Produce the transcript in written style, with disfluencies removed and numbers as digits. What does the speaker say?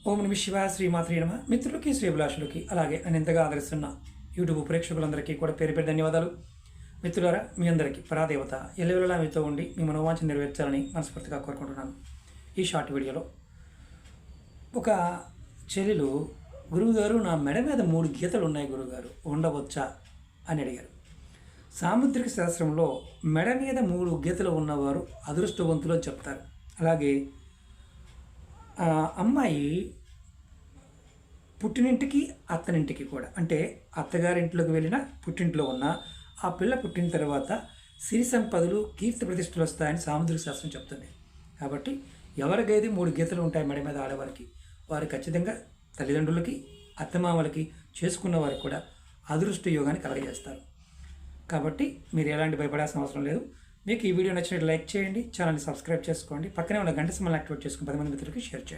ఓం నమ శివాయ శ్రీమాత్రే నమః. మిత్రులకి శ్రీభిలాషులకి అలాగే నేను ఎంతగా ఆదరిస్తున్న యూట్యూబ్ ప్రేక్షకులందరికీ కూడా పేరు పేరు ధన్యవాదాలు. మిత్రులారా, మీ అందరికీ పరాదేవత ఎల్లవేళలా మీతో ఉండి మీ మనోవాంఛ నెరవేర్చాలని మనస్ఫూర్తిగా కోరుకుంటున్నాను. ఈ షార్ట్ వీడియోలో ఒక చెల్లెలు, గురువుగారు నా మెడ మీద 3 గీతలు ఉన్నాయి గురువుగారు, ఉండవచ్చా అని అడిగారు. సాముద్రిక శాస్త్రంలో మెడ మీద 3 గీతలు ఉన్నవారు అదృష్టవంతులు అని చెప్తారు. అలాగే అమ్మాయి పుట్టినింటికి అత్తనింటికి కూడా, అంటే అత్తగారింట్లోకి వెళ్ళిన పుట్టింట్లో ఉన్న ఆ పిల్ల పుట్టిన తర్వాత సిరి సంపదలు కీర్తి ప్రతిష్టలు వస్తాయని సాముద్రిక శాస్త్రం చెప్తుంది. కాబట్టి ఎవరికైతే 3 గీతలు ఉంటాయి మెడ మీద ఆడవారికి, వారు ఖచ్చితంగా తల్లిదండ్రులకి అత్తమామలకి చేసుకున్న వారికి కూడా అదృష్ట యోగాన్ని కలగజేస్తారు. కాబట్టి మీరు ఎలాంటి భయపడాల్సిన అవసరం లేదు. మీకు ఈ వీడియో నచ్చినట్టు లైక్ చేయండి, ఛానల్ని సబ్స్క్రైబ్ చేసుకోండి, పక్కనే ఉన్న గంట సింబల్ని యాక్టివేట్ చేసుకుని 10 మంది మిత్రులకి షేర్ చేయండి.